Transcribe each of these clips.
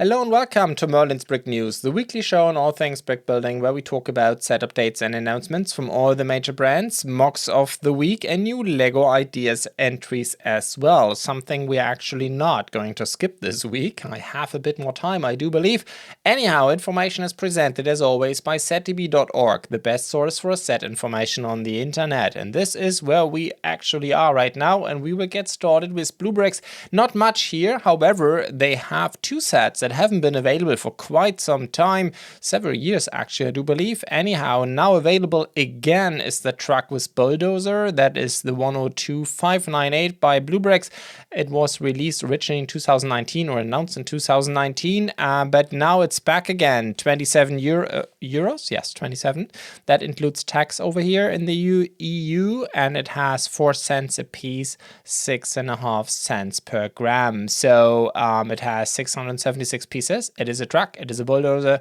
Hello and welcome to Merlins Brick News, the weekly show on all things brick building, where we talk about set updates and announcements from all the major brands, mocks of the week, and new LEGO ideas entries as well. Something we are actually not going to skip this week. I have a bit more time, I do believe. Anyhow, information is presented as always by setdb.org, the best source for set information on the internet. And this is where we actually are right now, and we will get started with BlueBrixx. Not much here, however, they have two sets that haven't been available for quite some time, several years actually, I do believe. Anyhow, now available again is the truck with bulldozer. That is the 102598 by BlueBrixx. It was released originally in 2019 or announced in 2019, but now it's back again. 27 euros, yes, 27. That includes tax over here in the EU, and it has 4 cents a piece, 6.5 cents per gram. So it has 676 pieces. It is a truck, it is a bulldozer.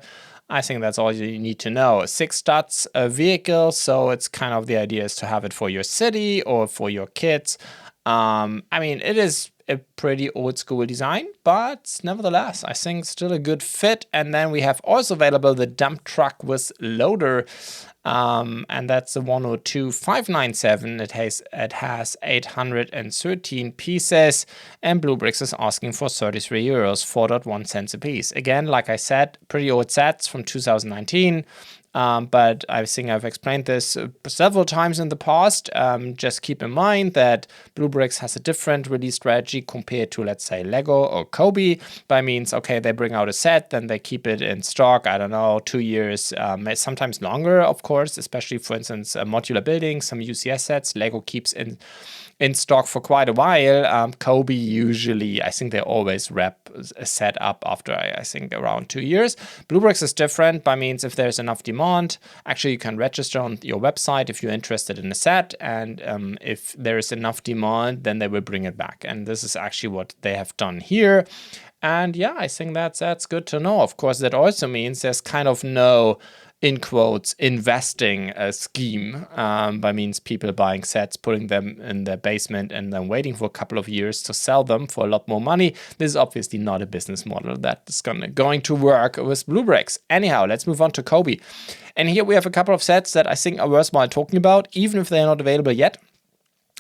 I think that's all you need to know. 6 studs a vehicle, so it's kind of the idea is to have it for your city or for your kids. I mean, it is a pretty old school design, but nevertheless, I think still a good fit. And then we have also available the dump truck with loader, and that's the 102597. It has 813 pieces, and BlueBrixx is asking for 33 euros, 4.1 cents a piece. Again, like I said, pretty old sets from 2019. But I think I've explained this several times in the past. Just keep in mind that BlueBrixx has a different release strategy compared to, let's say, LEGO or Cobi. By means, okay, they bring out a set, then they keep it in stock, I don't know, 2 years, sometimes longer, of course, especially, for instance, modular buildings, some UCS sets. LEGO keeps in stock for quite a while. Cobi usually, I think they always wrap a set up after, I think, around 2 years. BlueBrixx is different. By means, if there's enough demand, actually you can register on your website if you're interested in a set, and if there is enough demand, then they will bring it back. And this is actually what they have done here. And yeah, I think that's good to know. Of course, that also means there's kind of no, in quotes, investing scheme, by means people buying sets, putting them in their basement, and then waiting for a couple of years to sell them for a lot more money. This is obviously not a business model that is going to work with BlueBrixx. Anyhow, let's move on to Cobi. And here we have a couple of sets that I think are worthwhile talking about, even if they are not available yet.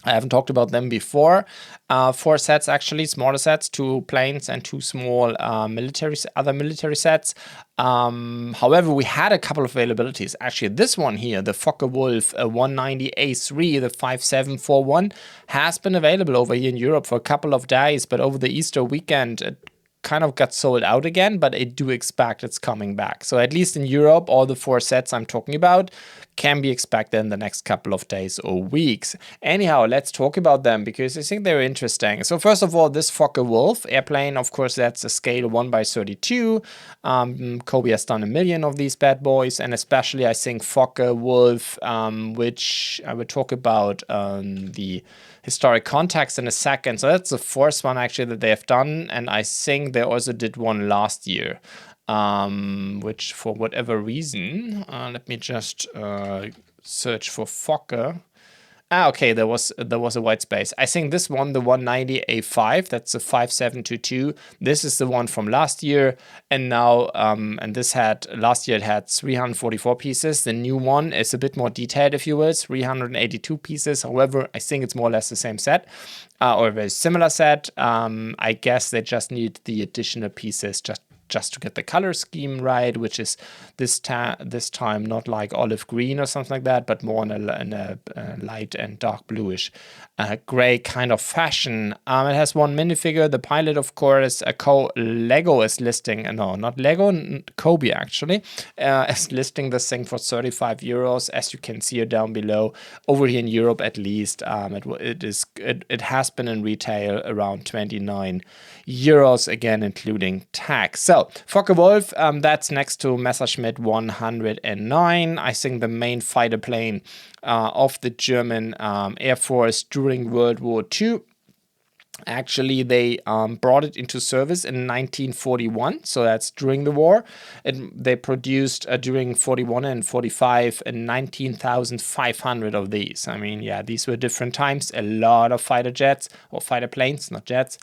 I haven't talked about them before. 4 sets, actually, smaller sets, 2 planes and 2 small other military sets. However, we had a couple of availabilities. Actually, this one here, the Focke-Wulf 190A3, the 5741, has been available over here in Europe for a couple of days, but over the Easter weekend, it kind of got sold out again, but I do expect it's coming back. So at least in Europe, all the 4 sets I'm talking about can be expected in the next couple of days or weeks. Anyhow, let's talk about them because I think they're interesting. So first of all, this Focke-Wulf airplane, of course, that's a scale 1/32. Cobi has done 1 million of these bad boys, and especially I think Focke-Wulf, which I will talk about the historic context in a second. So that's the 4th one actually that they have done, and I think they also did one last year, which for whatever reason, let me just search for Focke. Okay, there was a white space. I think this one, the 190A5, that's the 5722. This is the one from last year, and now and this had last year it had 344 pieces. The new one is a bit more detailed, if you will, 382 pieces. However, I think it's more or less the same set, or a very similar set. I guess they just need the additional pieces just to get the color scheme right, which is this time not like olive green or something like that, but more in a light and dark bluish gray kind of fashion. It has 1 minifigure. The pilot, of course, LEGO is listing, no, not LEGO, Cobi actually, is listing this thing for 35 euros, as you can see here down below. Over here in Europe, at least, it has been in retail around 29 euros, again, including tax. So Focke-Wulf, that's next to Messerschmitt 109. I think the main fighter plane of the German Air Force during World War II. Actually, they brought it into service in 1941, so that's during the war. They produced during 41 and 45 19,500 of these. I mean, yeah, these were different times. A lot of fighter jets, or fighter planes, not jets.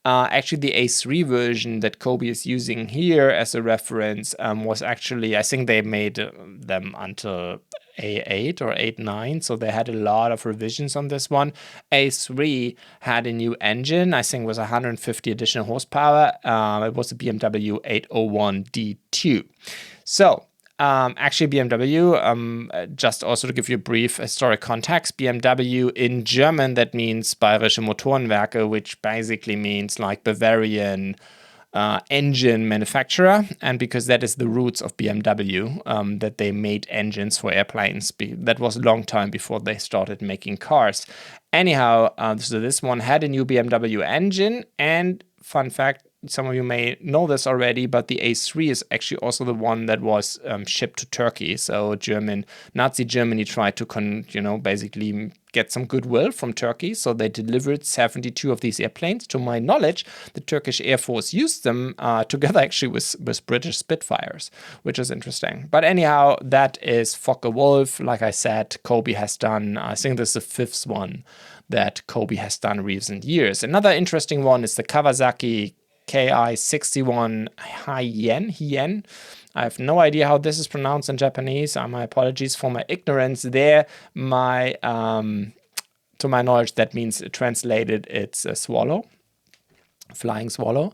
Actually, the A3 version that Cobi is using here as a reference was actually, I think they made them until A8 or A9, so they had a lot of revisions on this one. A3 had a new engine, I think it was 150 additional horsepower. It was a BMW 801 D2. So, actually, BMW, just also to give you a brief historic context, BMW in German, that means Bayerische Motorenwerke, which basically means like Bavarian engine manufacturer, and because that is the roots of BMW, that they made engines for airplanes. That was a long time before they started making cars. Anyhow, so this one had a new BMW engine, and fun fact, some of you may know this already, but the A3 is actually also the one that was shipped to Turkey. So Nazi Germany tried to, basically get some goodwill from Turkey. So they delivered 72 of these airplanes. To my knowledge, the Turkish Air Force used them together actually with British Spitfires, which is interesting. But anyhow, that is Focke-Wulf. Like I said, Cobi has done, I think this is the fifth one that Cobi has done in recent years. Another interesting one is the Kawasaki KI61 Hien. I have no idea how this is pronounced in Japanese. My apologies for my ignorance there. To my knowledge, that means translated, it's a swallow, flying swallow.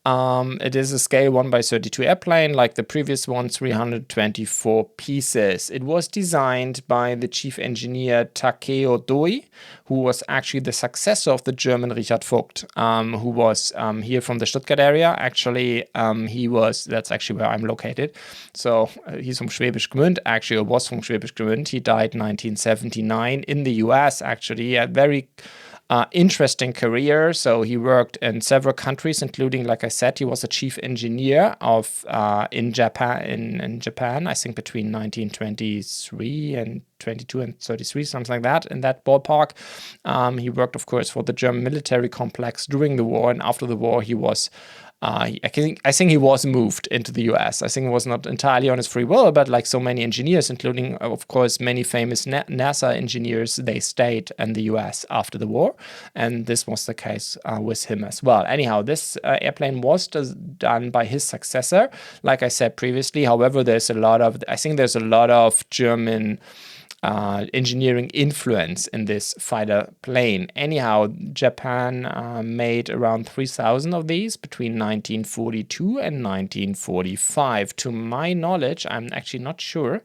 It is a scale 1/32 airplane, like the previous one, 324 pieces. It was designed by the chief engineer TaiGaoLe, who was actually the successor of the German Richard Vogt, who was here from the Stuttgart area. Actually, that's actually where I'm located. So he's from Schwäbisch Gmünd, actually, or was from Schwäbisch Gmünd. He died in 1979 in the US, actually. He had very interesting career. So he worked in several countries, including, like I said, he was a chief engineer in Japan. I think between 1923 and 22 and 33, something like that, in that ballpark. He worked, of course, for the German military complex during the war, and after the war, he was. I think he was moved into the US. I think it was not entirely on his free will, but like so many engineers, including, of course, many famous NASA engineers, they stayed in the US after the war. And this was the case with him as well. Anyhow, this airplane was done by his successor, like I said previously. However, there's a lot of German engineering influence in this fighter plane. Anyhow, Japan made around 3,000 of these between 1942 and 1945. To my knowledge, I'm actually not sure.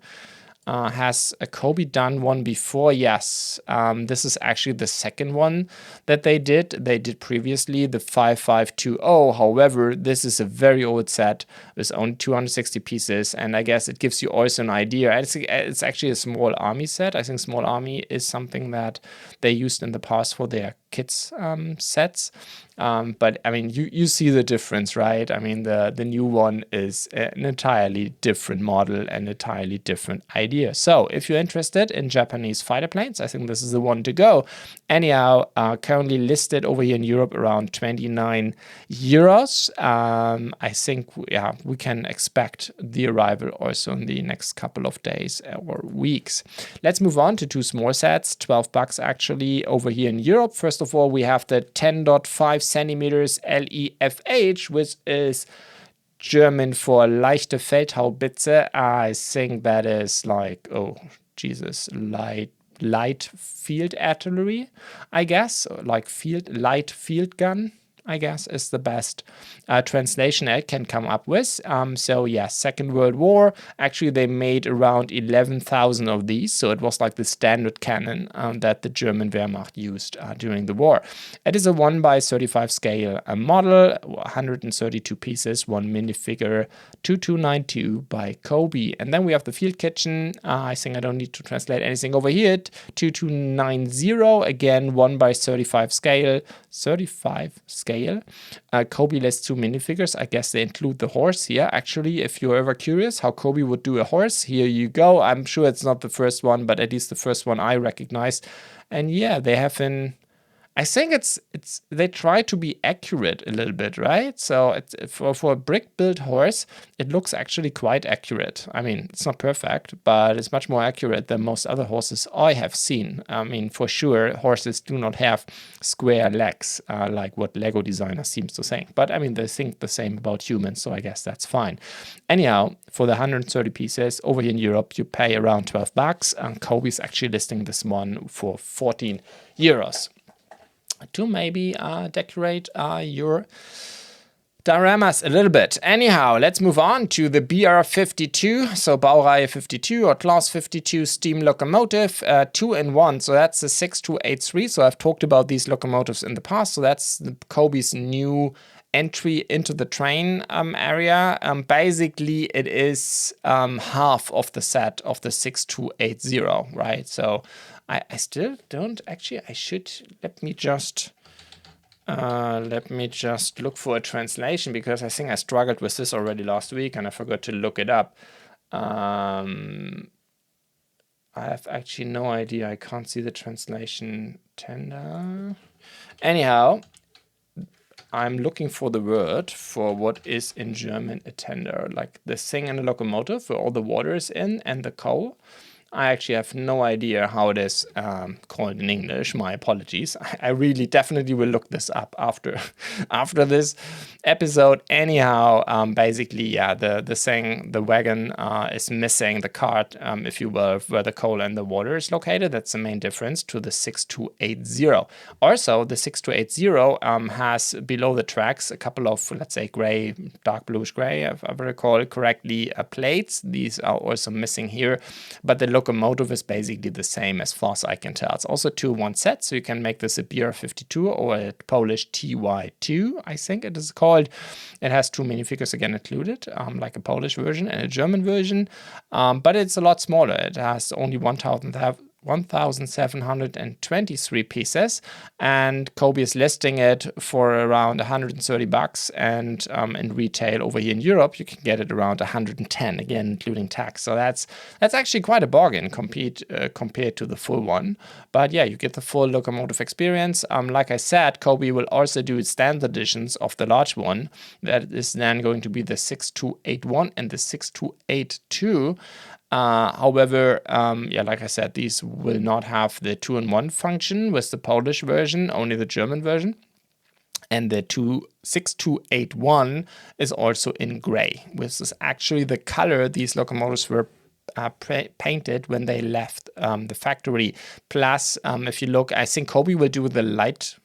Has Cobi done one before? Yes. This is actually the second one that they did. They did previously the 5520. However, this is a very old set with only 260 pieces, and I guess it gives you also an idea. It's actually a small army set. I think small army is something that they used in the past for their kits sets. But I mean, you see the difference, right? I mean, the new one is an entirely different model and entirely different idea. So if you're interested in Japanese fighter planes, I think this is the one to go. Anyhow, currently listed over here in Europe around 29 euros. I think, we can expect the arrival also in the next couple of days or weeks. Let's move on to two small sets, $12 actually over here in Europe. First of all, we have the 10.5 centimeters LEFH, which is German for leichte Feldhaubitze. I think that is like, light field artillery, I guess, like light field gun, I guess, is the best translation I can come up with. So yeah, Second World War, actually they made around 11,000 of these, so it was like the standard cannon that the German Wehrmacht used during the war. It is a 1/35 scale model, 132 pieces, one minifigure, 2292 by Cobi. And then we have the field kitchen. I think I don't need to translate anything over here. 2290, again 1/35 scale, 35 scale. Cobi lists two minifigures. I guess they include the horse here. Actually, if you're ever curious how Cobi would do a horse, here you go. I'm sure it's not the first one, but at least the first one I recognize. And yeah, they have I think they try to be accurate a little bit, right? So it's, for a brick built horse, it looks actually quite accurate. I mean, it's not perfect, but it's much more accurate than most other horses I have seen. I mean, for sure, horses do not have square legs like what Lego designer seems to think. But I mean, they think the same about humans, so I guess that's fine. Anyhow, for the 130 pieces over here in Europe, you pay around $12, and Cobi's actually listing this one for 14 euros. To maybe decorate your dioramas a little bit. Anyhow, let's move on to the BR52, so Baureihe 52 or Class 52 steam locomotive, 2-in-1. So that's the 6283. So I've talked about these locomotives in the past. So that's Cobi's new entry into the train area. Basically, it is half of the set of the 6280, right? So I still don't actually. I should let me just look for a translation, because I think I struggled with this already last week and I forgot to look it up. I have actually no idea. I can't see the translation. Tender. Anyhow, I'm looking for the word for what is in German a tender, like the thing in the locomotive where all the water is in and the coal. I actually have no idea how it is called in English. My apologies. I really definitely will look this up after this episode. Anyhow, basically, yeah, the wagon is missing the cart, if you will, where the coal and the water is located. That's the main difference to the 6280. Also, the 6280 has below the tracks a couple of, let's say, gray, dark bluish gray, if I recall correctly, plates. These are also missing here, but the locomotive is basically the same as far as I can tell. It's also 2-in-1 set, so you can make this a BR52 or a Polish TY2, I think it is called. It has 2 minifigures again included, like a Polish version and a German version, but it's a lot smaller. It has only 1,723 pieces, and Cobi is listing it for around $130, and in retail over here in Europe you can get it around 110, again including tax. So that's actually quite a bargain compared to the full one. But yeah, you get the full locomotive experience. Like I said, Cobi will also do standard editions of the large one. That is then going to be the 6281 and the 6282. However, yeah, like I said, these will not have the 2-in-1 function with the Polish version, only the German version. And the 6281 is also in gray, which is actually the color these locomotives were painted when they left the factory. Plus, if you look, I think Cobi will do the light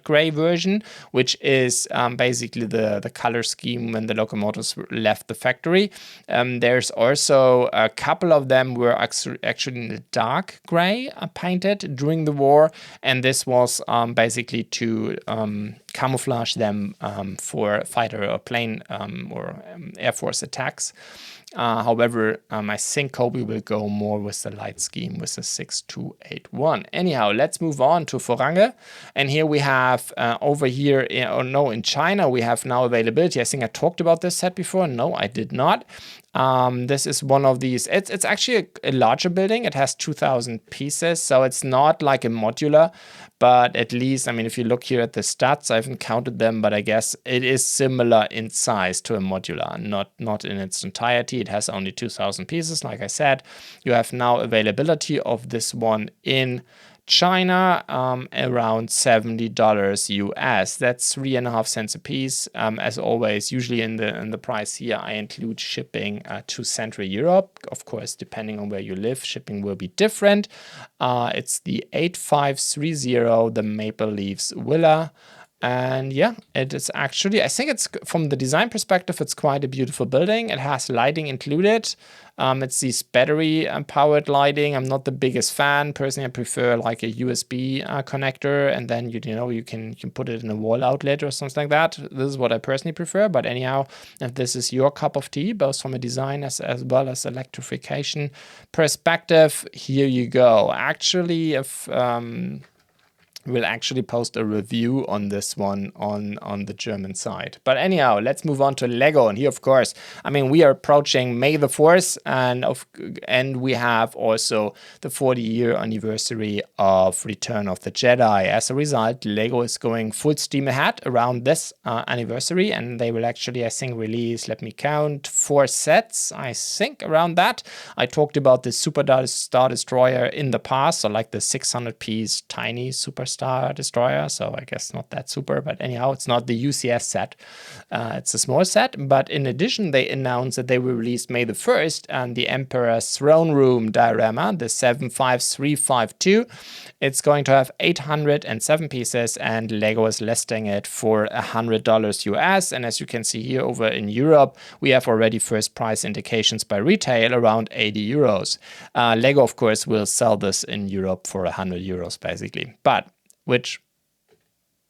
gray version, which is basically the color scheme when the locomotives left the factory. There's also a couple of them were actually in the dark gray painted during the war, and this was basically to camouflage them for fighter or plane or Air Force attacks. However, I think Cobi will go more with the light scheme with the 6281. Anyhow, let's move on to Forange. And here we have over here, in China, we have now availability. I think I talked about this set before. No, I did not. This is one of these. It's actually a larger building. It has 2,000 pieces, so it's not like a modular, but at least, I mean, if you look here at the stats, I haven't counted them, but I guess it is similar in size to a modular, not in its entirety. It has only 2,000 pieces, like I said. You have now availability of this one in China, around $70 US. That's 3.5 cents a piece. As always, usually in the price here, I include shipping to Central Europe. Of course, depending on where you live, shipping will be different. It's the 8530, the Maple Leafs Villa. And yeah, it is actually, I think it's, from the design perspective, it's quite a beautiful building. It has lighting included. It's this battery powered lighting. I'm not the biggest fan. Personally, I prefer like a USB connector, and then you can put it in a wall outlet or something like that. This is what I personally prefer. But anyhow, if this is your cup of tea, both from a design as well as electrification perspective, here you go. Actually, if will actually post a review on this one on the German side. But anyhow, let's move on to Lego. And here, of course, I mean, we are approaching May the 4th, and we have also the 40-year anniversary of Return of the Jedi. As a result, Lego is going full steam ahead around this anniversary, and they will actually, I think, release, let me count, 4 sets, I think, around that. I talked about the Super Star Destroyer in the past, so like the 600-piece tiny Super Star Destroyer, so I guess not that super, but anyhow, it's not the UCS set. It's a small set, but in addition, they announced that they will release May the 1st and the Emperor's Throne Room diorama, the 75352. It's going to have 807 pieces, and Lego is listing it for $100 US. And as you can see here over in Europe, we have already first price indications by retail around 80 euros. Lego, of course, will sell this in Europe for 100 euros basically, but which,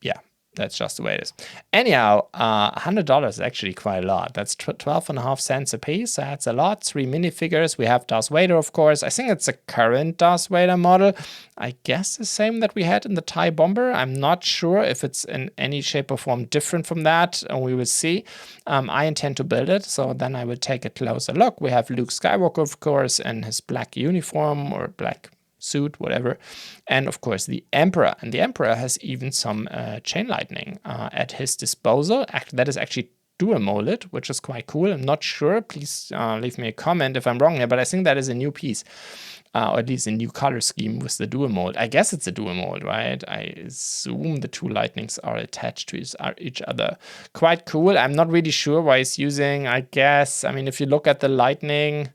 yeah, that's just the way it is. Anyhow, $100 is actually quite a lot. That's 12.5 cents a piece. That's a lot. 3 minifigures. We have Darth Vader, of course. I think it's a current Darth Vader model. I guess the same that we had in the TIE Bomber. I'm not sure if it's in any shape or form different from that. We will see. I intend to build it, so then I will take a closer look. We have Luke Skywalker, of course, in his black uniform or black suit, whatever, and of course the Emperor. And the Emperor has even some chain lightning at his disposal. That is actually dual molded, which is quite cool. I'm not sure. Please leave me a comment if I'm wrong here, but I think that is a new piece, or at least a new color scheme with the dual mold. I guess it's a dual mold, right? I assume the 2 lightnings are attached to each other. Quite cool. I'm not really sure why he's using, I guess, I mean, if you look at the lightning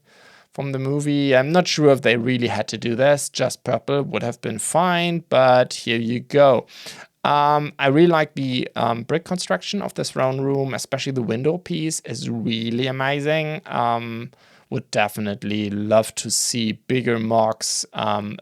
from the movie, I'm not sure if they really had to do this. Just purple would have been fine, but here you go. I really like the brick construction of this throne room, especially the window piece is really amazing. Would definitely love to see bigger MOCs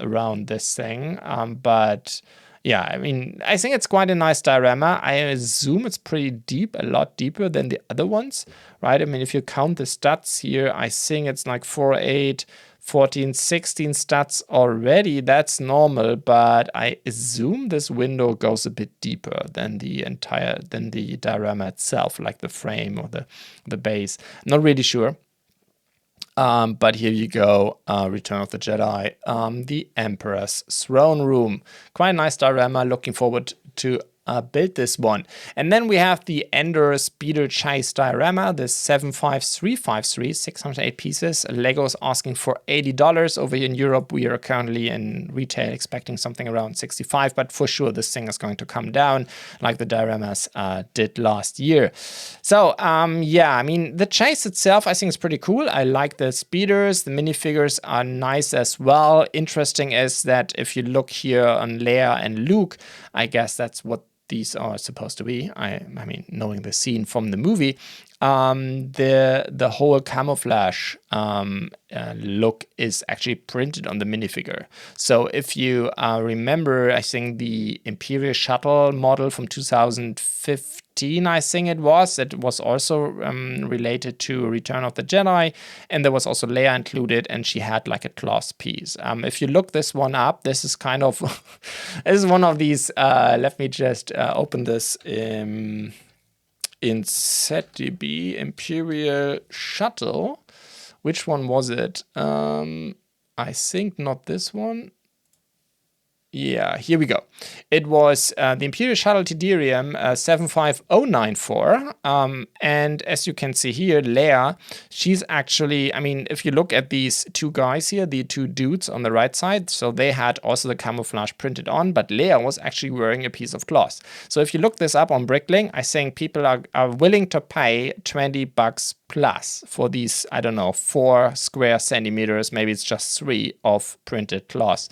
around this thing, but yeah, I mean, I think it's quite a nice diorama. I assume it's pretty deep, a lot deeper than the other ones, right? I mean, if you count the stats here, I think it's like 4, 8, 14, 16 stats already. That's normal, but I assume this window goes a bit deeper than the diorama itself, like the frame or the base. Not really sure. But here you go, Return of the Jedi, the Emperor's Throne Room. Quite a nice diorama, looking forward to build this one. And then we have the Endor Speeder Chase diorama, the 75353, 608 pieces. Lego's asking for $80. Over here in Europe, we are currently in retail expecting something around 65, but for sure this thing is going to come down like the dioramas did last year. So yeah, I mean, the chase itself I think is pretty cool. I like the speeders. The minifigures are nice as well. Interesting is that if you look here on Leia and Luke, I guess that's what these are supposed to be. I mean, knowing the scene from the movie, the whole camouflage look is actually printed on the minifigure. So if you remember, I think the Imperial Shuttle model from 2015, I think it was also related to Return of the Jedi, and there was also Leia included, and she had like a cloth piece. If you look this one up, this is kind of this is one of these. Let me just open this in ZDB Imperial Shuttle. Which one was it? I think not this one. Yeah, here we go. It was the Imperial Shuttle Tidirium 75094. And as you can see here, Leia, she's actually, I mean, if you look at these 2 guys here, the 2 dudes on the right side, so they had also the camouflage printed on, but Leia was actually wearing a piece of cloth. So if you look this up on Bricklink, I think people are willing to pay $20 plus for these, I don't know, 4 square centimeters, maybe it's just 3 of printed cloth.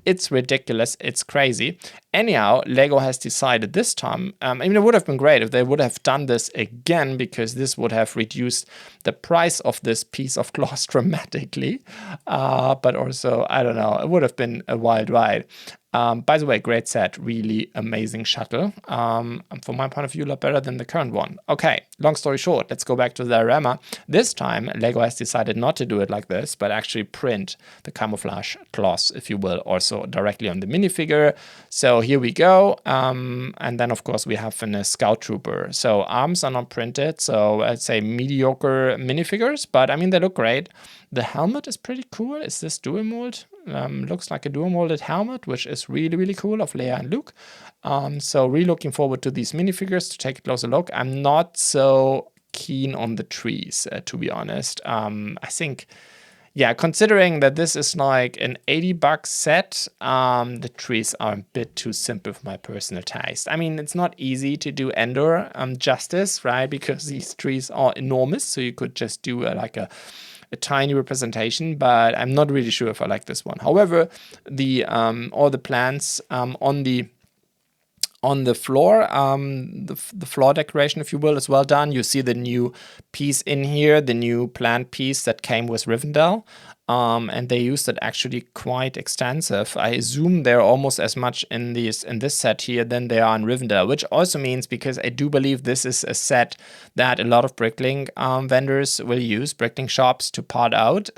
It's ridiculous. It's crazy. Anyhow, Lego has decided this time, I mean, it would have been great if they would have done this again, because this would have reduced the price of this piece of cloth dramatically. But also, I don't know, it would have been a wild ride. By the way, great set, really amazing shuttle. From my point of view, a lot better than the current one. Okay, long story short, let's go back to the diorama. This time, Lego has decided not to do it like this, but actually print the camouflage cloth, if you will, also directly on the minifigure. So here we go. And then, of course, we have a Scout Trooper. So arms are not printed. So I'd say mediocre minifigures, but I mean, they look great. The helmet is pretty cool. Is this dual mold? Looks like a dual molded helmet, which is really, really cool, of Leia and Luke. So really looking forward to these minifigures to take a closer look. I'm not so keen on the trees, to be honest. I think, yeah, considering that this is like an $80 set, the trees are a bit too simple for my personal taste. I mean, it's not easy to do Endor justice, right? Because these trees are enormous, so you could just do like a tiny representation, but I'm not really sure if I like this one. However, the all the plants on the floor, the floor decoration, if you will, is well done. You see the new piece in here, the new plant piece that came with Rivendell. And they used it actually quite extensive. I assume they're almost as much in this set here than they are in Rivendell, which also means, because I do believe this is a set that a lot of Bricklink vendors will use, Bricklink shops, to part out,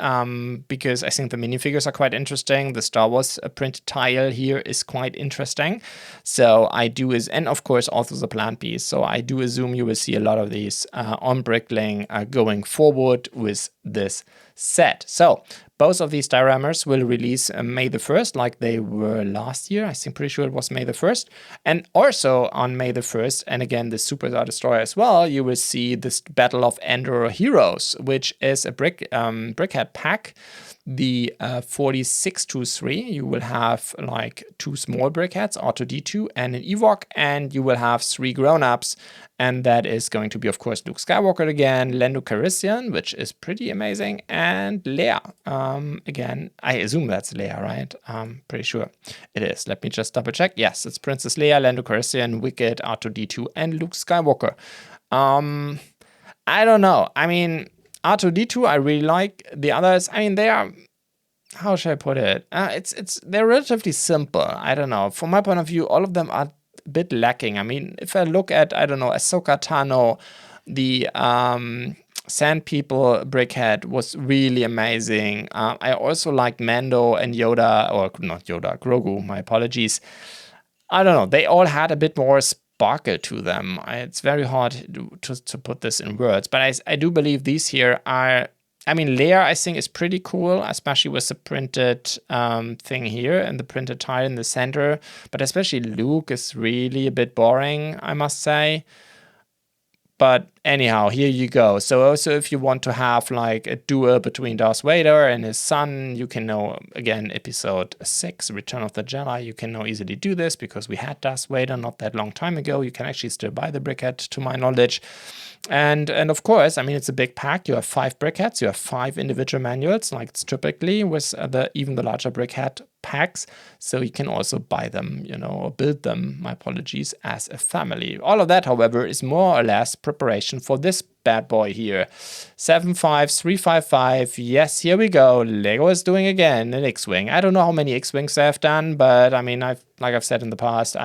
because I think the minifigures are quite interesting. The Star Wars printed tile here is quite interesting. So I do, and of course also the plant piece. So I do assume you will see a lot of these on Bricklink going forward with this set. So both of these dioramas will release May the 1st, like they were last year. I think pretty sure it was May the 1st. And also on May the 1st, and again, the Super Star Destroyer as well, you will see this Battle of Endor Heroes, which is a brickhead pack. The 4623, you will have like 2 small brickheads, R2-D2 and an Ewok, and you will have 3 grown-ups, and that is going to be, of course, Luke Skywalker again, Lando Calrissian, which is pretty amazing, and Leia. Again, I assume that's Leia, right? I'm pretty sure it is. Let me just double check. Yes, it's Princess Leia, Lando Calrissian, Wicket, R2-D2, and Luke Skywalker. I don't know. I mean, R2-D2 I really like. The others, I mean, they are, how should I put it? They're relatively simple. I don't know. From my point of view, all of them are a bit lacking. I mean, if I look at, I don't know, Ahsoka Tano, the Sand People brickhead was really amazing. I also liked Mando and Yoda, or not Yoda, Grogu, my apologies. I don't know. They all had a bit more sparkle to them. It's very hard to put this in words, but I do believe these here are, I mean, Leia I think is pretty cool, especially with the printed thing here and the printed tile in the center, but especially Luke is really a bit boring, I must say. But anyhow, here you go. So also if you want to have like a duel between Darth Vader and his son, you can now, again, episode 6, Return of the Jedi, you can now easily do this because we had Darth Vader not that long time ago. You can actually still buy the brickhead, to my knowledge. And of course, I mean, it's a big pack. You have 5 brickheads, you have 5 individual manuals, like it's typically with even the larger brickhead packs. So you can also buy them, you know, or build them, my apologies, as a family. All of that, however, is more or less preparation for this bad boy here. 75355. Yes, here we go. Lego is doing again an X-Wing. I don't know how many X-Wings they've done, but I mean, like I've said in the past,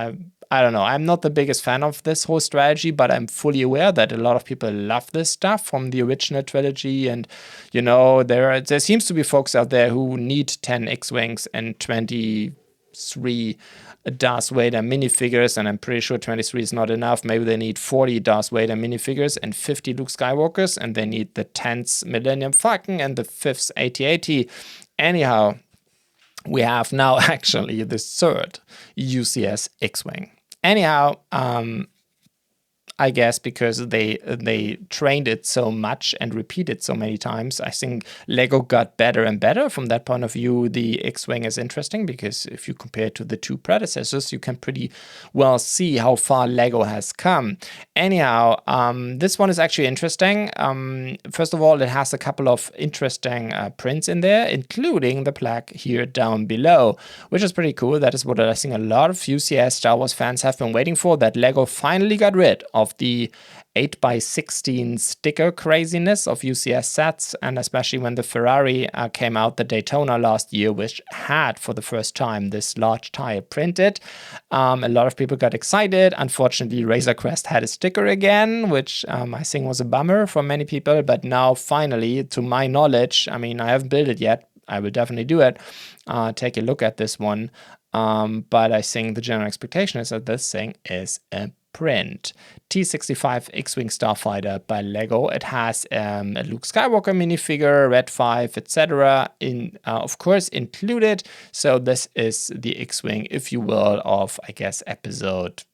I don't know. I'm not the biggest fan of this whole strategy, but I'm fully aware that a lot of people love this stuff from the original trilogy. And, you know, there seems to be folks out there who need 10 X-Wings and 23 Darth Vader minifigures. And I'm pretty sure 23 is not enough. Maybe they need 40 Darth Vader minifigures and 50 Luke Skywalkers. And they need the 10th Millennium Falcon and the 5th AT-AT. Anyhow, we have now actually the 3rd UCS X-Wing. Anyhow, I guess because they trained it so much and repeated so many times, I think Lego got better and better. From that point of view, the X-Wing is interesting because if you compare it to the 2 predecessors, you can pretty well see how far Lego has come. Anyhow, this one is actually interesting. First of all, it has a couple of interesting prints in there, including the plaque here down below, which is pretty cool. That is what I think a lot of UCS Star Wars fans have been waiting for, that Lego finally got rid of the 8x16 sticker craziness of UCS sets, and especially when the Ferrari came out, the Daytona last year, which had for the first time this large tile printed. A lot of people got excited. Unfortunately, Razor Crest had a sticker again, which I think was a bummer for many people, but now finally, to my knowledge, I mean, I haven't built it yet, I will definitely do it. Take a look at this one. but I think the general expectation is that this thing is a print. T65 X-Wing Starfighter by Lego. It has a Luke Skywalker minifigure, Red 5, etc. Of course, included. So this is the X-Wing, if you will, of, I guess, episode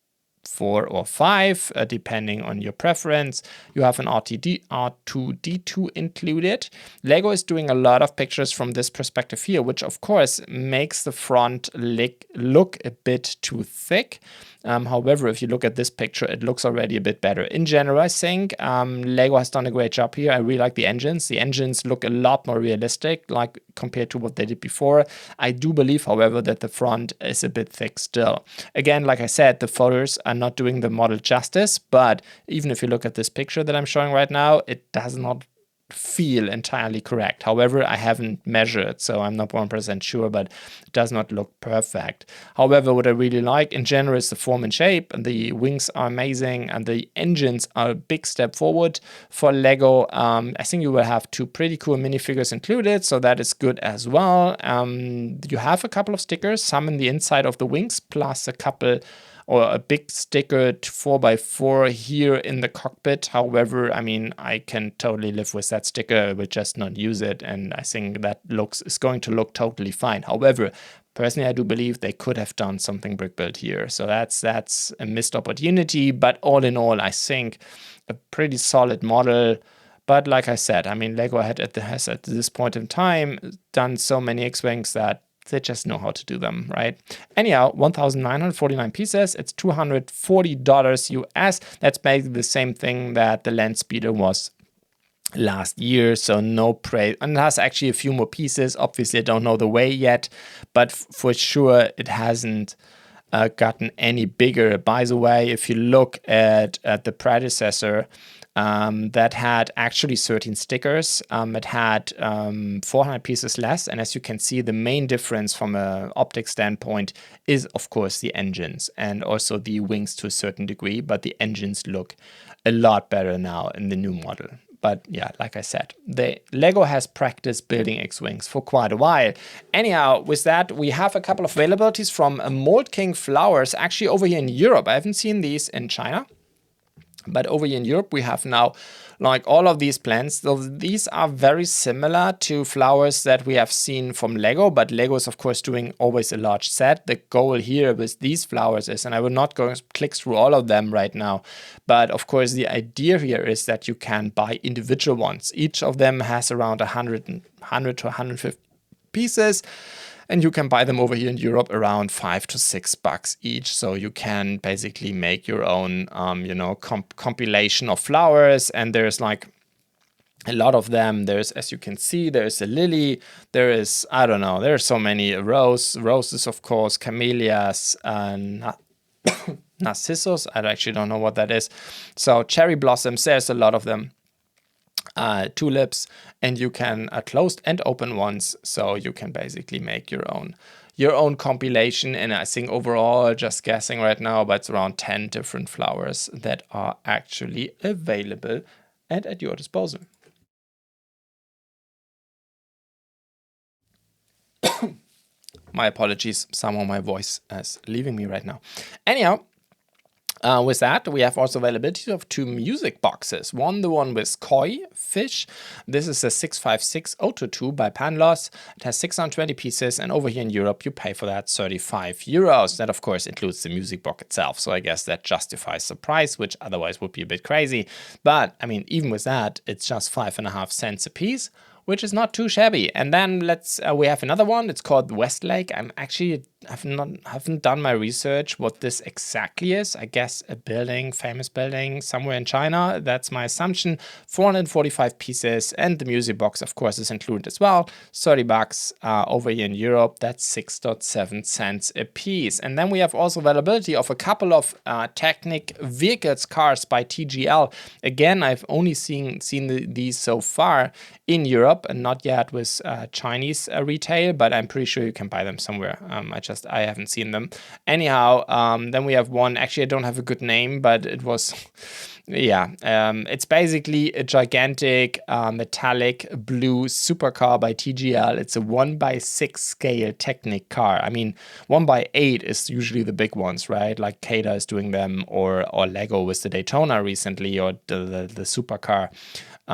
4 or 5, depending on your preference. You have an R2D2 included. Lego is doing a lot of pictures from this perspective here, which of course makes the front look a bit too thick. However, if you look at this picture, it looks already a bit better. In general, I think Lego has done a great job here. I really like the engines. The engines look a lot more realistic, like compared to what they did before. I do believe, however, that the front is a bit thick still. Again, like I said, the photos are not doing the model justice, but even if you look at this picture that I'm showing right now, it does not feel entirely correct. However, I haven't measured, so I'm not 1% sure, but it does not look perfect. However, what I really like in general is the form and shape, and the wings are amazing, and the engines are a big step forward for Lego. I think you will have 2 pretty cool minifigures included, so that is good as well. You have a couple of stickers, some in the inside of the wings, plus a couple or a big stickered 4x4 here in the cockpit. However, I mean, I can totally live with that sticker. I will just not use it, and I think that is going to look totally fine. However, personally, I do believe they could have done something brick built here. So that's a missed opportunity. But all in all, I think a pretty solid model. But like I said, I mean, Lego has at this point in time done so many X-Wings that they just know how to do them, right? Anyhow, 1,949 pieces. It's $240 US. That's basically the same thing that the Land Speeder was last year, so no praise. And it has actually a few more pieces. Obviously, I don't know the weight yet, but for sure it hasn't gotten any bigger. By the way, if you look at the predecessor, that had actually 13 stickers. It had 400 pieces less. And as you can see, the main difference from an optics standpoint is, of course, the engines and also the wings to a certain degree. But the engines look a lot better now in the new model. But yeah, like I said, Lego has practiced building X-Wings for quite a while. Anyhow, with that, we have a couple of availabilities from Mould King flowers, actually over here in Europe. I haven't seen these in China. But over here in Europe, we have now like all of these plants. So these are very similar to flowers that we have seen from Lego, but Lego is of course doing always a large set. The goal here with these flowers is, and I will not go click through all of them right now, but of course the idea here is that you can buy individual ones. Each of them has around 100 to 150 pieces. And you can buy them over here in Europe around $5 to $6 each. So you can basically make your own, compilation of flowers. And there's like a lot of them. There's, as you can see, there's a lily. There is, I don't know, there's so many roses, of course, camellias, narcissus. I actually don't know what that is. So cherry blossoms, there's a lot of them. Tulips, and you can closed and open ones, so you can basically make your own compilation. And I think overall, just guessing right now, but it's around 10 different flowers that are actually available and at your disposal. My apologies, somehow my voice is leaving me right now. Anyhow, with that, we have also availability of 2 music boxes. The one with koi fish. This is a 656022 by Panlos. It has 620 pieces, and over here in Europe, you pay for that 35 euros. That, of course, includes the music box itself. So I guess that justifies the price, which otherwise would be a bit crazy. But I mean, even with that, it's just 5.5 cents a piece, which is not too shabby. And then we have another one. It's called Westlake. haven't done my research what this exactly is. I guess a building, famous building somewhere in China. That's my assumption. 445 pieces, and the music box, of course, is included as well. $30 over here in Europe. That's 6.7 cents a piece. And then we have also availability of a couple of Technic vehicles, cars by TaiGaoLe. Again, I've only seen these so far in Europe and not yet with Chinese retail, but I'm pretty sure you can buy them somewhere. I haven't seen them. Anyhow, then we have one, actually I don't have a good name, but it was Yeah, it's basically a gigantic metallic blue supercar by TGL. It's a 1/6 scale Technic car. I mean, 1/8 is usually the big ones, right? Like Cada is doing them, or Lego with the Daytona recently, or the supercar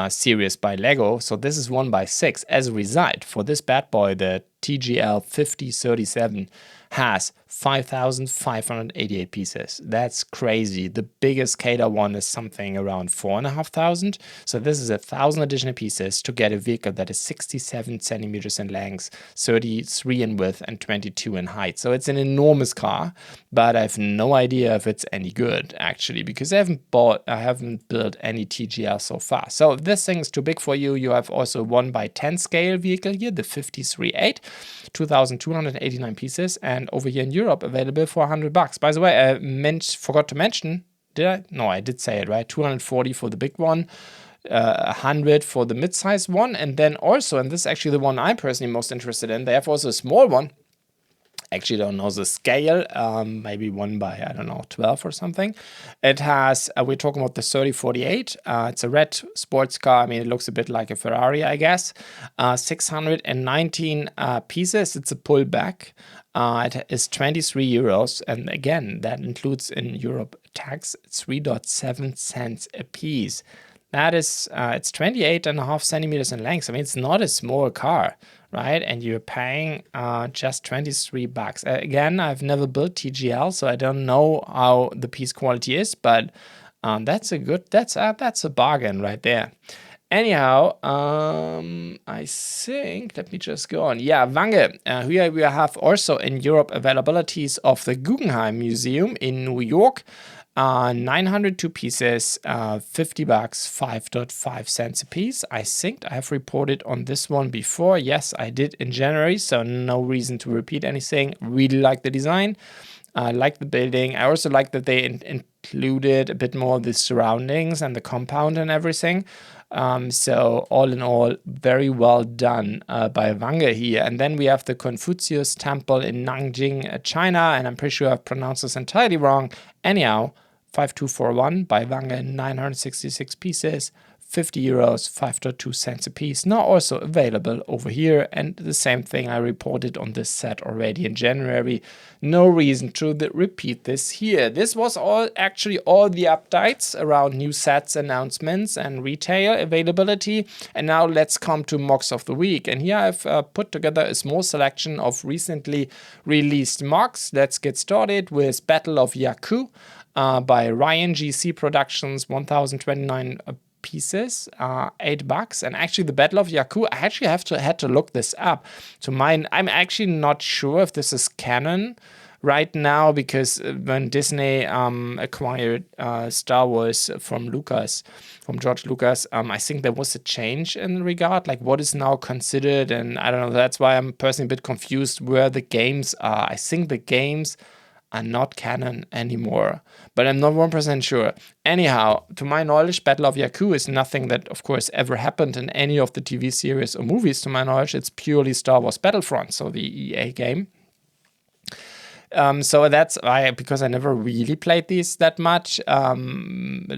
series by Lego. So this is 1/6. As a result, for this bad boy, the TGL 5037 has 5,588 pieces. That's crazy. The biggest Cada one is something around 4,500. So this is 1,000 additional pieces to get a vehicle that is 67 centimeters in length, 33 in width, and 22 in height. So it's an enormous car, but I have no idea if it's any good, actually, because I haven't built any TGL so far. So if this thing is too big for you, you have also 1/10 scale vehicle here, the 53.8, 2,289 pieces, and over here in Europe available for $100. By the way, I forgot to mention, did I? No, I did say it, right? 240 for the big one, 100 for the mid-size one, and then also, and this is actually the one I'm personally most interested in, they have also a small one. Actually don't know the scale, maybe 1/12 or something. It has, we're talking about the 3048. It's a red sports car. I mean, it looks a bit like a Ferrari, I guess. 619 pieces. It's a pullback. It is 23 euros. And again, that includes in Europe tax 3.7 cents a piece. That is, it's 28.5 centimeters in length. I mean, it's not a small car, right? And you're paying just $23. Again, I've never built TGL, so I don't know how the piece quality is, but that's a bargain right there. Anyhow, I think, let me just go on. Yeah, Wange. Here we have also in Europe availabilities of the Guggenheim Museum in New York. 902 pieces, $50, 5.5 cents a piece. I think I have reported on this one before. Yes, I did in January, so no reason to repeat anything. Really like the design. I like the building. I also like that they included a bit more of the surroundings and the compound and everything. So all in all, very well done by Wange here. And then we have the Confucius Temple in Nanjing, China, and I'm pretty sure I've pronounced this entirely wrong. Anyhow, 5241 by Wange, 966 pieces, 50 euros, 5.2 cents a piece. Now also available over here, and the same thing I reported on this set already in January. No reason to repeat this here. This was actually all the updates around new sets, announcements, and retail availability. And now let's come to MOCs of the week. And here I've put together a small selection of recently released MOCs. Let's get started with Battle of Jakku by Ryan GC Productions, 1,029 pieces, $8. And actually the Battle of Jakku, I actually had to look this up. I'm actually not sure if this is canon right now, because when Disney acquired Star Wars from George Lucas, I think there was a change in regard, like what is now considered, and I don't know, that's why I'm personally a bit confused where the games are. I think the games are not canon anymore, but I'm not 1% sure. Anyhow, to my knowledge, Battle of Jakku is nothing that, of course, ever happened in any of the TV series or movies, to my knowledge. It's purely Star Wars Battlefront, so the EA game. So that's why, because I never really played these that much,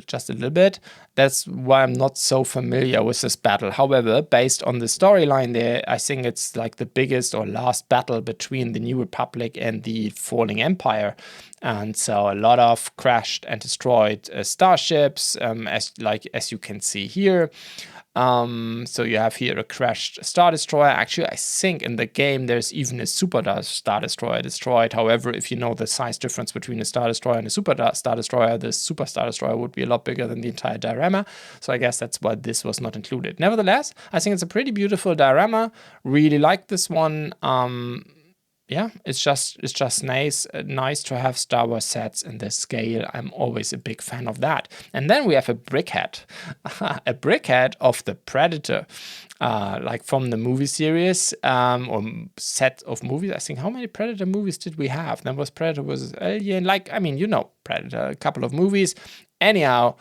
just a little bit, that's why I'm not so familiar with this battle. However, based on the storyline there, I think it's like the biggest or last battle between the New Republic and the falling Empire. And so a lot of crashed and destroyed starships, as you can see here. So you have here a crashed Star Destroyer. Actually, I think in the game there's even a Super Star Destroyer destroyed. However, if you know the size difference between a Star Destroyer and a Super Star Destroyer, the Super Star Destroyer would be a lot bigger than the entire diorama. So I guess that's why this was not included. Nevertheless, I think it's a pretty beautiful diorama. Really like this one. Yeah, it's just nice to have Star Wars sets in this scale. I'm always a big fan of that. And then we have a brickhead, a brickhead of the Predator, like from the movie series or set of movies. I think, how many Predator movies did we have? There was Predator vs. Alien, like, I mean, you know, Predator, a couple of movies. Anyhow,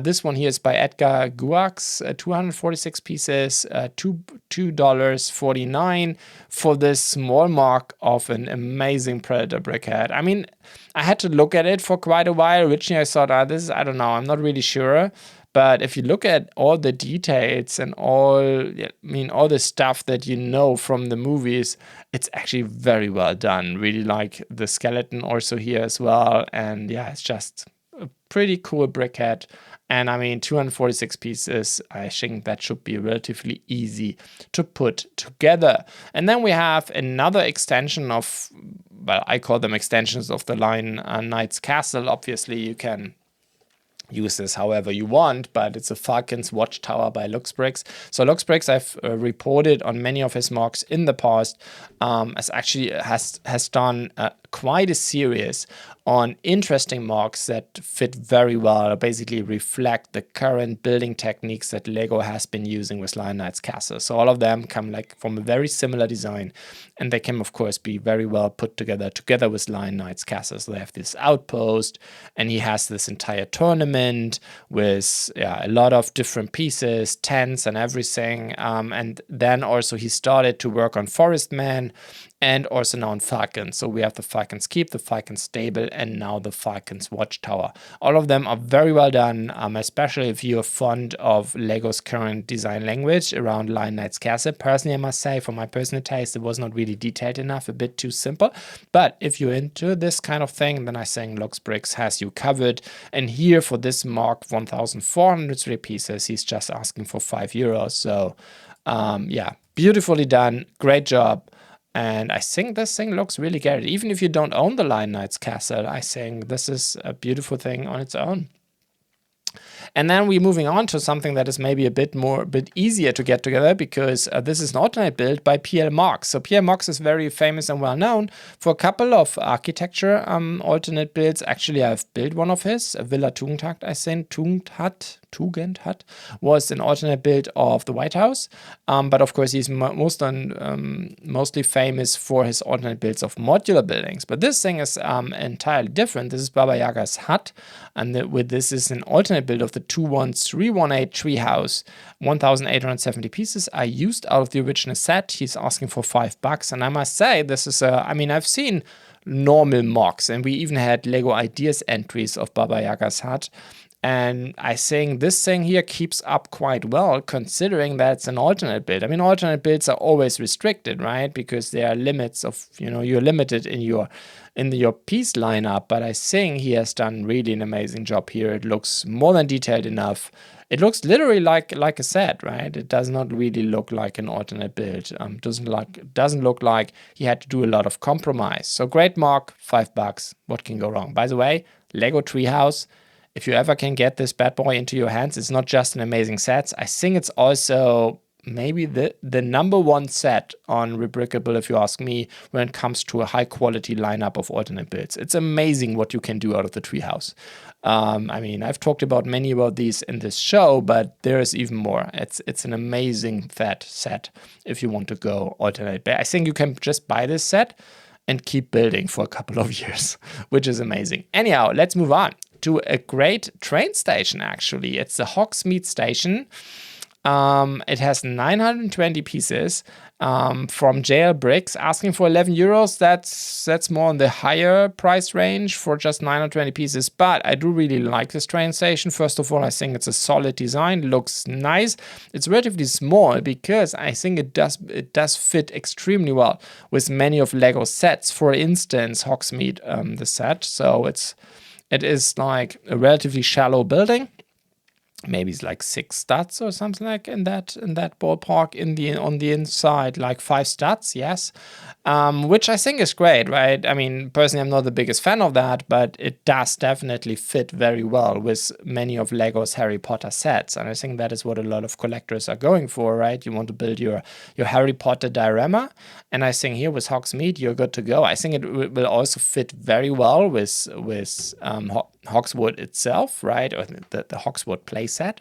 This one here is by Edgar Guax, 246 pieces, $2.49 for this small mark of an amazing Predator brickhead. I mean, I had to look at it for quite a while. Originally, I thought, I don't know, I'm not really sure. But if you look at all the details and all the stuff that you know from the movies, it's actually very well done. Really like the skeleton also here as well. And yeah, it's just a pretty cool brickhead. And I mean, 246 pieces, I think that should be relatively easy to put together. And then we have another extension of, well, I call them extensions of the line Knight's Castle. Obviously, you can use this however you want, but it's a Falcon's Watchtower by BlueBrixx. So BlueBrixx, I've reported on many of his MOCs in the past, has done quite a series on interesting MOCs that fit very well, basically reflect the current building techniques that LEGO has been using with Lion Knight's Castle. So all of them come like from a very similar design, and they can of course be very well put together with Lion Knight's Castle. So they have this outpost, and he has this entire tournament with a lot of different pieces, tents and everything. And then also he started to work on Forest Man, and also now on Falcon. So we have the Falcon's Keep, the Falcon's Stable, and now the Falcon's Watchtower. All of them are very well done, especially if you're fond of LEGO's current design language around Lion Knight's Castle. Personally, I must say, for my personal taste, it was not really detailed enough, a bit too simple. But if you're into this kind of thing, then I think BlueBrixx has you covered. And here for this mark, 1,403 pieces, he's just asking for €5. So yeah, beautifully done, great job. And I think this thing looks really good. Even if you don't own the Lion Knight's Castle, I think this is a beautiful thing on its own. And then we're moving on to something that is maybe a bit easier to get together, because this is an alternate build by PL Marx. So PL Marx is very famous and well known for a couple of architecture alternate builds. Actually, I've built one of his, a Villa Tugendhat, I think. Tugendhat was an alternate build of the White House. But of course, he's mostly famous for his alternate builds of modular buildings. But this thing is entirely different. This is Baba Yaga's hut. And this is an alternate build of the 21318 treehouse, 1,870 pieces. I used out of the original set. He's asking for $5. And I must say, this is I've seen normal MOCs, and we even had LEGO Ideas entries of Baba Yaga's hut. And I think this thing here keeps up quite well, considering that it's an alternate build. I mean, alternate builds are always restricted, right? Because there are limits of, you're limited in your piece lineup. But I think he has done really an amazing job here. It looks more than detailed enough. It looks literally like a set, right? It does not really look like an alternate build. Doesn't look like he had to do a lot of compromise. So great mark, $5. What can go wrong? By the way, LEGO Treehouse. If you ever can get this bad boy into your hands, it's not just an amazing set. I think it's also maybe the #1 set on Rebrickable, if you ask me, when it comes to a high quality lineup of alternate builds. It's amazing what you can do out of the treehouse. I mean, I've talked about many about these in this show, but there is even more. It's an amazing set if you want to go alternate. I think you can just buy this set and keep building for a couple of years, which is amazing. Anyhow, let's move on to a great train station, actually. It's the Hogsmeade station. It has 920 pieces from TaiGaoLe, asking for €11. That's more on the higher price range for just 920 pieces. But I do really like this train station. First of all, I think it's a solid design. Looks nice. It's relatively small because I think it does fit extremely well with many of LEGO sets. For instance, Hogsmeade, the set. So it is like a relatively shallow building. Maybe it's like 6 studs or something like in that ballpark. On the inside, like 5 studs, yes, which I think is great, right? I mean, personally, I'm not the biggest fan of that, but it does definitely fit very well with many of LEGO's Harry Potter sets, and I think that is what a lot of collectors are going for, right? You want to build your Harry Potter diorama, and I think here with Hogsmeade, you're good to go. I think it will also fit very well with Hogswood itself, right? Or the Hogswood play set,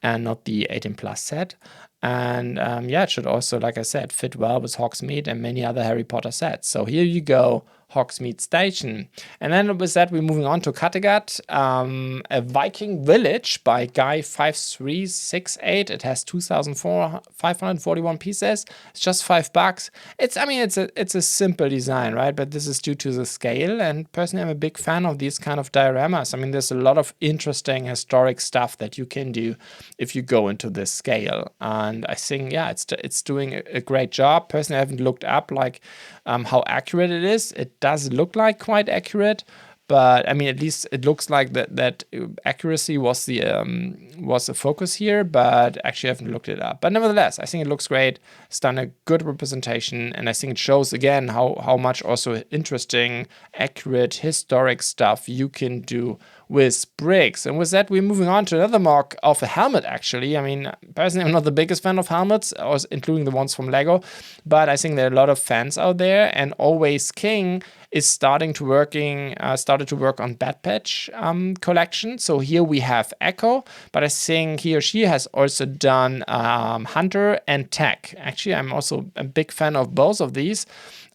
and not the 18+ set. And yeah, it should also, like I said, fit well with Hogsmeade and many other Harry Potter sets. So here you go, Hogsmeade Station. And then with that, we're moving on to Kattegat, a Viking village by Guy5368. It has 2,541 pieces. It's just $5. It's a simple design, right? But this is due to the scale. And personally, I'm a big fan of these kind of dioramas. I mean, there's a lot of interesting historic stuff that you can do if you go into this scale. And I think, yeah, it's doing a great job. Personally, I haven't looked up like how accurate it is. It does look like quite accurate, but I mean, at least it looks like that accuracy was the focus here. But actually, I haven't looked it up. But nevertheless, I think it looks great. It's done a good representation, and I think it shows again how much also interesting, accurate, historic stuff you can do with bricks. And with that, we're moving on to another mock of a helmet, actually. I mean, personally, I'm not the biggest fan of helmets, including the ones from Lego, but I think there are a lot of fans out there, and Always King is started to work on Bad Patch collection. So here we have Echo, but I think he or she has also done Hunter and Tech. Actually, I'm also a big fan of both of these.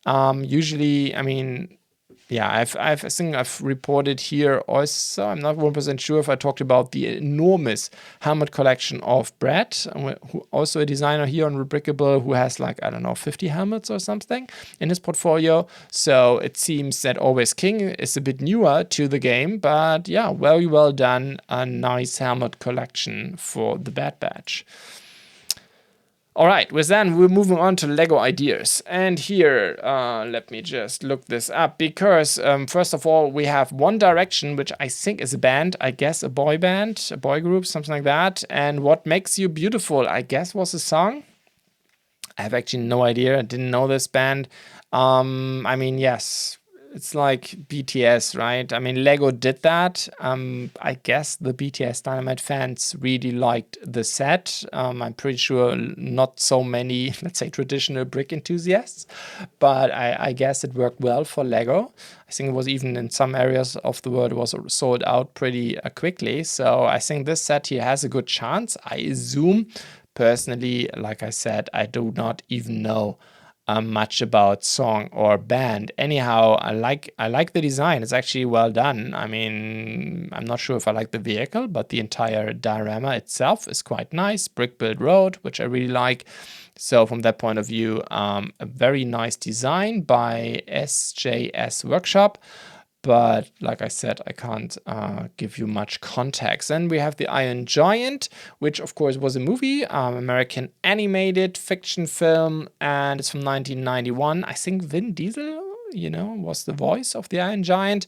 Usually, I mean, yeah, I think I've reported here also. I'm not 100% sure if I talked about the enormous helmet collection of Brett, who also a designer here on Rebrickable, who has like, I don't know, 50 helmets or something in his portfolio. So it seems that Always King is a bit newer to the game, but yeah, very well done. A nice helmet collection for the Bad Batch. All right, with that, we're moving on to Lego ideas. And here, let me just look this up because, first of all, we have One Direction, which I think is a band, I guess a boy band, a boy group, something like that. And What Makes You Beautiful, I guess was a song. I have actually no idea. I didn't know this band. I mean, yes, it's like BTS, right? I mean, Lego did that. I guess the BTS Dynamite fans really liked the set. I'm pretty sure not so many, let's say, traditional brick enthusiasts, but I guess it worked well for Lego. I think it was even in some areas of the world, it was sold out pretty quickly. So I think this set here has a good chance. I assume, personally, like I said, I do not even know much about song or band. Anyhow, I like the design. It's actually well done. I mean, I'm not sure if I like the vehicle, but the entire diorama itself is quite nice. Brick built road, which I really like. So from that point of view, a very nice design by SJS Workshop. But like I said, I can't give you much context. Then we have the Iron Giant, which of course was a movie, American animated fiction film, and it's from 1991. I think Vin Diesel, was the voice of the Iron Giant.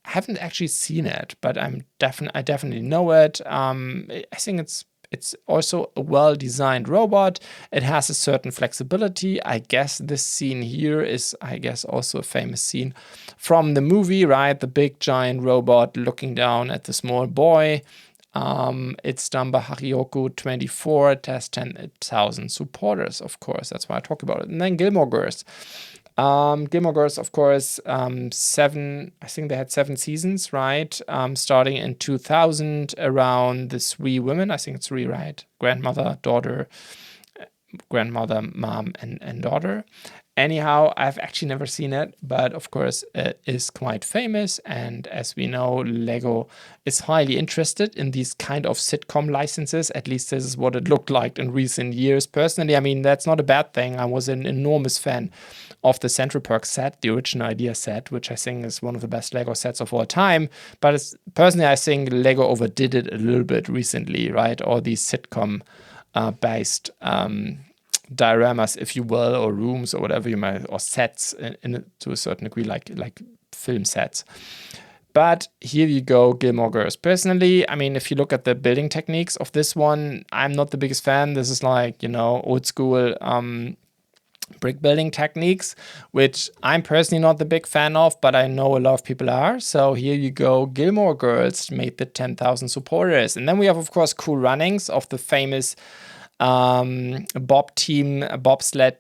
I haven't actually seen it, but I definitely know it. I think it's also a well-designed robot. It has a certain flexibility. I guess this scene here is, also a famous scene from the movie, right? The big giant robot looking down at the small boy. It's done by Harioku24. It has 10,000 supporters, of course. That's why I talk about it. And then Gilmore Girls. Gilmore Girls, of course, I think they had 7 seasons, right? Starting in 2000 around the 3 women. I think it's 3, right? Grandmother, daughter, mom, and daughter. Anyhow, I've actually never seen it, but of course it is quite famous. And as we know, Lego is highly interested in these kind of sitcom licenses. At least this is what it looked like in recent years. Personally, I mean, that's not a bad thing. I was an enormous fan of the Central Perk set, the original idea set, which I think is one of the best Lego sets of all time. But personally, I think Lego overdid it a little bit recently, right? All these sitcom based dioramas, if you will, or rooms or whatever you might, or sets to a certain degree, like film sets. But here you go, Gilmore Girls. Personally, I mean, if you look at the building techniques of this one, I'm not the biggest fan. This is like, old school brick building techniques, which I'm personally not the big fan of, but I know a lot of people are. So here you go, Gilmore Girls made the 10,000 supporters. And then we have, of course, cool runnings of the famous bobsled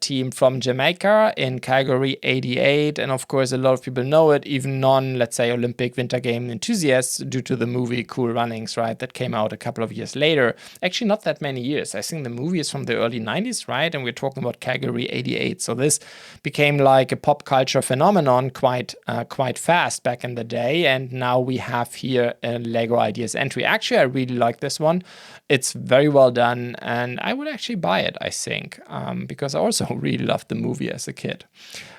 team from Jamaica in Calgary '88, and of course a lot of people know it, even let's say, Olympic winter game enthusiasts, due to the movie Cool Runnings, right, that came out a couple of years later. Actually, not that many years. I think the movie is from the early '90s, right, and we're talking about Calgary '88. So this became like a pop culture phenomenon quite fast back in the day, and now we have here a Lego Ideas entry. Actually, I really like this one. It's very well done, and I would actually buy it, I think, because I also really loved the movie as a kid.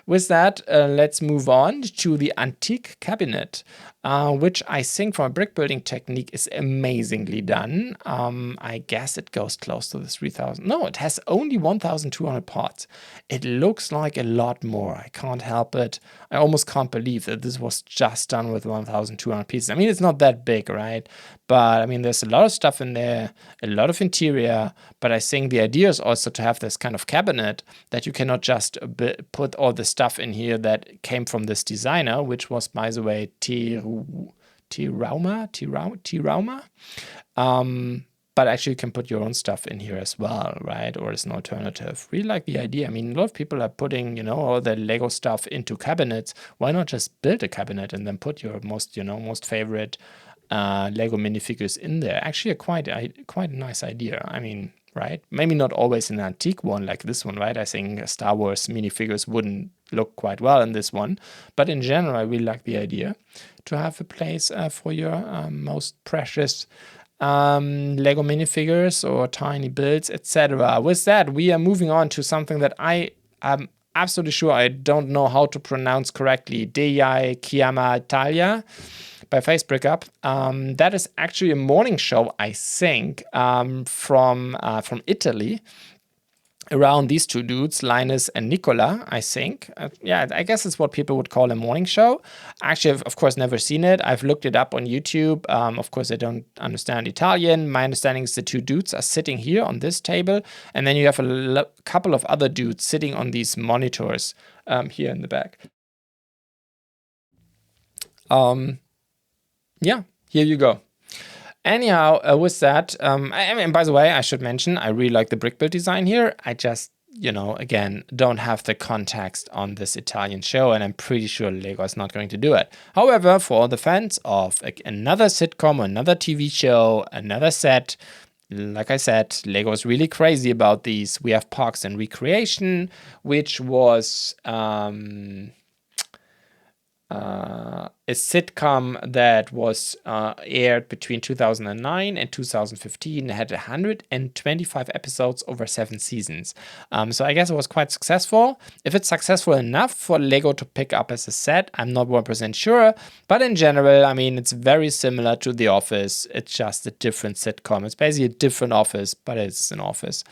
With that, let's move on to the Antique Cabinet, which I think from a brick building technique is amazingly done. I guess it goes close to the 3,000. No, it has only 1,200 parts. It looks like a lot more. I can't help it. I almost can't believe that this was just done with 1,200 pieces. I mean, it's not that big, right? But I mean, there's a lot of stuff in there, a lot of interior. But I think the idea is also to have this kind of cabinet that you cannot just put all the stuff in here that came from this designer, which was, by the way, T-Rauma. But actually, you can put your own stuff in here as well, right? Or as an alternative. Really like the idea. I mean, a lot of people are putting, all the Lego stuff into cabinets. Why not just build a cabinet and then put your most favorite Lego minifigures in there? Actually, quite a nice idea. I mean, right? Maybe not always an antique one like this one, right? I think Star Wars minifigures wouldn't look quite well in this one. But in general, I really like the idea to have a place for your most precious Lego minifigures or tiny builds, etc. With that, we are moving on to something that I am absolutely sure I don't know how to pronounce correctly. Dei Chiama Italia by Face Breakup. That is actually a morning show, I think, from Italy, around these two dudes, Linus and Nicola, I think. Yeah, I guess it's what people would call a morning show. Actually, I've, of course, never seen it. I've looked it up on YouTube. Of course, I don't understand Italian. My understanding is the two dudes are sitting here on this table, and then you have a couple of other dudes sitting on these monitors here in the back. Yeah, here you go. Anyhow, with that, I mean, by the way, I should mention, I really like the brick build design here. I just, again, don't have the context on this Italian show, and I'm pretty sure Lego is not going to do it. However, for all the fans of another sitcom, another TV show, another set, like I said, Lego is really crazy about these. We have Parks and Recreation, which was a sitcom that was aired between 2009 and 2015. It had 125 episodes over 7 seasons. So I guess it was quite successful. If it's successful enough for Lego to pick up as a set, I'm not 100% sure. But in general, I mean, it's very similar to The Office. It's just a different sitcom. It's basically a different office, but it's an office.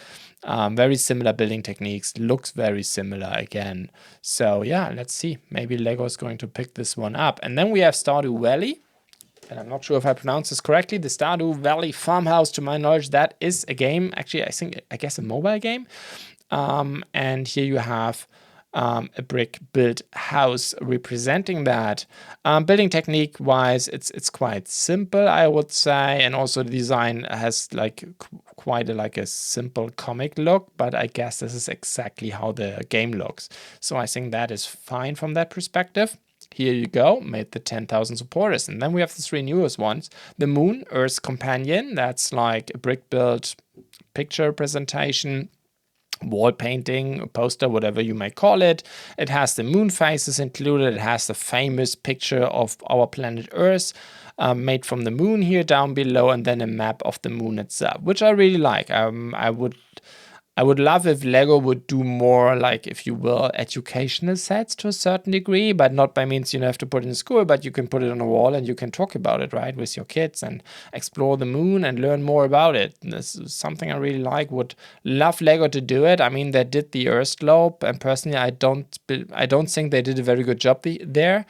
Very similar building techniques, looks very similar again. So yeah, let's see. Maybe Lego is going to pick this one up. And then we have Stardew Valley. And I'm not sure if I pronounce this correctly. The Stardew Valley Farmhouse, to my knowledge, that is a game. Actually, I guess a mobile game. And here you have a brick built house representing that. Building technique wise, it's quite simple, I would say, and also the design has quite a simple comic look, but I guess this is exactly how the game looks. So I think that is fine from that perspective. Here you go, made the 10,000 supporters. And then we have the 3 newest ones. The Moon, Earth's Companion, that's like a brick built picture presentation, wall painting, poster, whatever you may call it. It has the moon phases included. It has the famous picture of our planet Earth made from the moon here down below, and then a map of the moon itself, which I really like. I would love if Lego would do more, if you will, educational sets to a certain degree, but not by means you have to put it in school, but you can put it on a wall and you can talk about it, right, with your kids and explore the moon and learn more about it. And this is something I really like. Would love Lego to do it. I mean, they did the Earth Globe, and personally, I don't think they did a very good job there.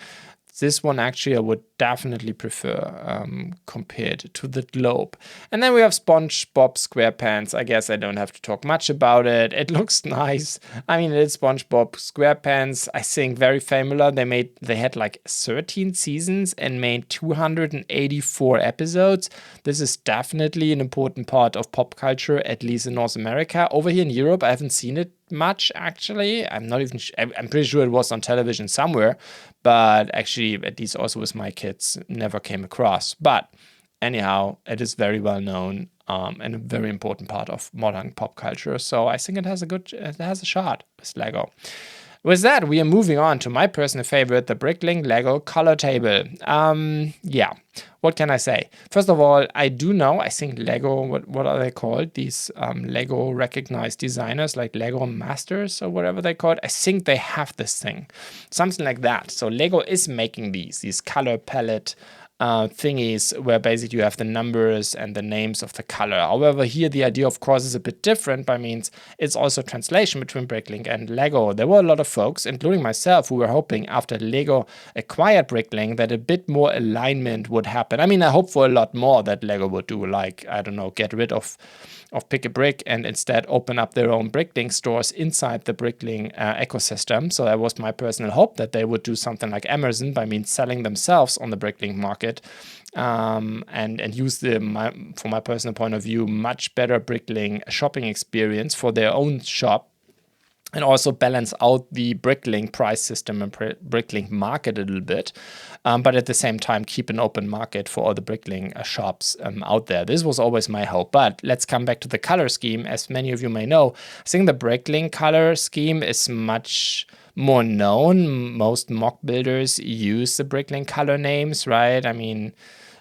This one, actually, I would definitely prefer compared to the globe. And then we have SpongeBob SquarePants. I guess I don't have to talk much about it. It looks nice. I mean, it's SpongeBob SquarePants. I think very familiar. They had like 13 seasons and made 284 episodes. This is definitely an important part of pop culture, at least in North America. Over here in Europe, I haven't seen it much, actually. I'm pretty sure it was on television somewhere, but actually, at least also with my kids, never came across. But anyhow, it is very well known and a very important part of modern pop culture. So I think it has a shot with Lego. With that, we are moving on to my personal favorite, the BlueBrixx Lego color table. Yeah, what can I say? First of all, I think Lego, what are they called? These Lego recognized designers, like Lego Masters or whatever they call it. I think they have this thing, something like that. So Lego is making these color palette thingies where basically you have the numbers and the names of the color. However, here the idea, of course, is a bit different, by means it's also translation between BlueBrixx and Lego. There were a lot of folks, including myself, who were hoping after Lego acquired BlueBrixx that a bit more alignment would happen. I mean, I hope for a lot more that Lego would do, like, I don't know, get rid of Pick a Brick and instead open up their own BlueBrixx stores inside the BlueBrixx ecosystem. So that was my personal hope, that they would do something like Amazon, by means selling themselves on the BlueBrixx market, and use from my personal point of view, much better BlueBrixx shopping experience for their own shop, and also balance out the BlueBrixx price system and BlueBrixx market a little bit, but at the same time keep an open market for all the BlueBrixx shops out there. This was always my hope. But let's come back to the color scheme. As many of you may know, I think the BlueBrixx color scheme is much more known. Most mock builders use the BlueBrixx color names, right? I mean,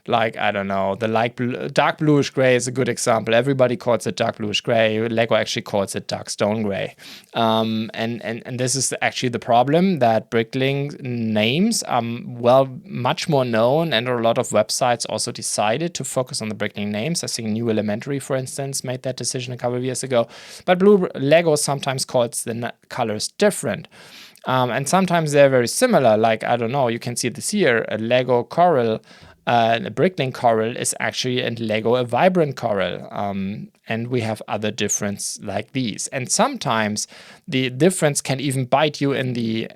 like, I don't know, the dark bluish gray is a good example. Everybody calls it dark bluish gray. Lego actually calls it dark stone gray. And this is actually the problem, that BlueBrixx names are, much more known, and a lot of websites also decided to focus on the BlueBrixx names. I think New Elementary, for instance, made that decision a couple of years ago. But Lego sometimes calls the colors different. And sometimes they're very similar. Like, I don't know, you can see this here, a Lego coral. The BlueBrixx coral is actually in Lego a vibrant coral, and we have other differences like these. And sometimes the difference can even bite you in the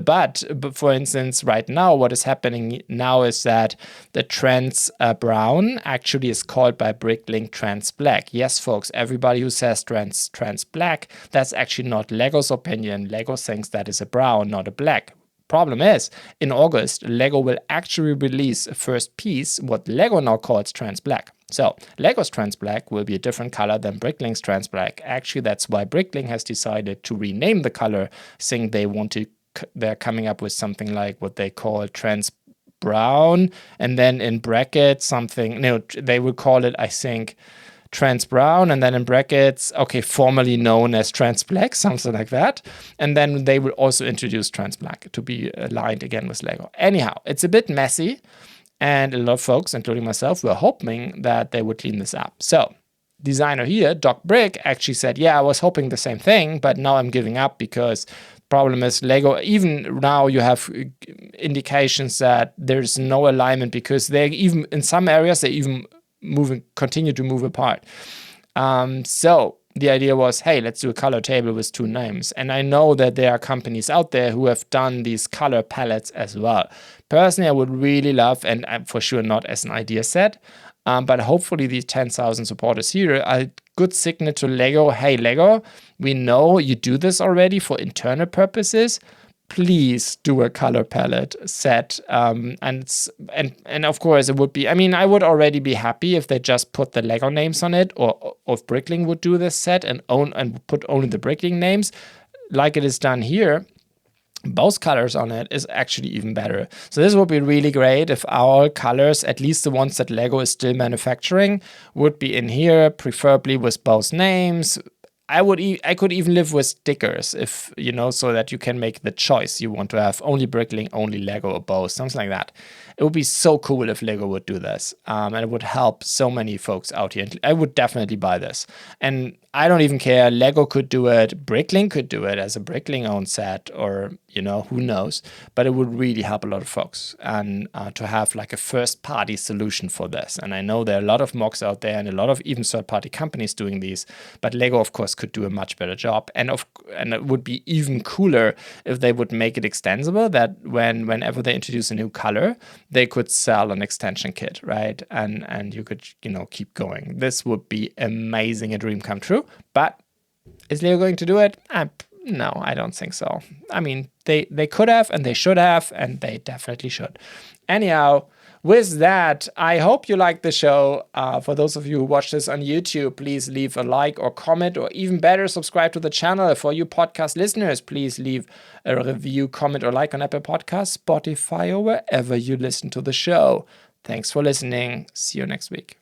butt. But for instance, right now, what is happening now is that the trans brown actually is called by BlueBrixx trans black. Yes, folks, everybody who says trans black, that's actually not Lego's opinion. Lego thinks that is a brown, not a black. Problem is, in August, Lego will actually release a first piece, what Lego now calls trans black. So Lego's trans black will be a different color than BlueBrixx's trans black. Actually, that's why BlueBrixx has decided to rename the color, saying they're coming up with something like what they call trans brown, and then in brackets they will call it, I think, trans brown, and then in brackets, okay, formerly known as trans black, something like that. And then they will also introduce trans black to be aligned again with Lego. Anyhow, it's a bit messy, and a lot of folks, including myself, were hoping that they would clean this up. So designer here, Doc Brick, actually said, yeah, I was hoping the same thing, but now I'm giving up, because problem is Lego, even now you have indications that there's no alignment, because they even, in some areas, they even continue to move apart. So the idea was, hey, let's do a color table with two names. And I know that there are companies out there who have done these color palettes as well. Personally, I would really love, and for sure not as an idea set, but hopefully these 10,000 supporters here are a good signal to Lego. Hey, Lego, we know you do this already for internal purposes. Please do a color palette set, and of course it would be, I mean, I would already be happy if they just put the Lego names on it, or if BlueBrixx would do this set and put only the BlueBrixx names, like it is done here. Both colors on it is actually even better. So this would be really great if our colors, at least the ones that Lego is still manufacturing, would be in here, preferably with both names. I could even live with stickers, if so that you can make the choice you want to have only BlueBrixx, only Lego, or both, something like that. It would be so cool if Lego would do this, and it would help so many folks out here. I would definitely buy this. And I don't even care. Lego could do it. Bricklink could do it as a Bricklink owned set, or, you know, who knows. But it would really help a lot of folks, and to have like a first party solution for this. And I know there are a lot of MOCs out there and a lot of even third party companies doing these, but Lego, of course, could do a much better job. And it would be even cooler if they would make it extensible, that whenever they introduce a new color, they could sell an extension kit, right? And you could, you know, keep going. This would be amazing, a dream come true. But is Lego going to do it? No, I don't think so. I mean, they could have, and they should have, and they definitely should. Anyhow, with that, I hope you liked the show. For those of you who watch this on YouTube, please leave a like or comment, or even better, subscribe to the channel. For you podcast listeners, please leave a review, comment, or like on Apple Podcasts, Spotify, or wherever you listen to the show. Thanks for listening. See you next week.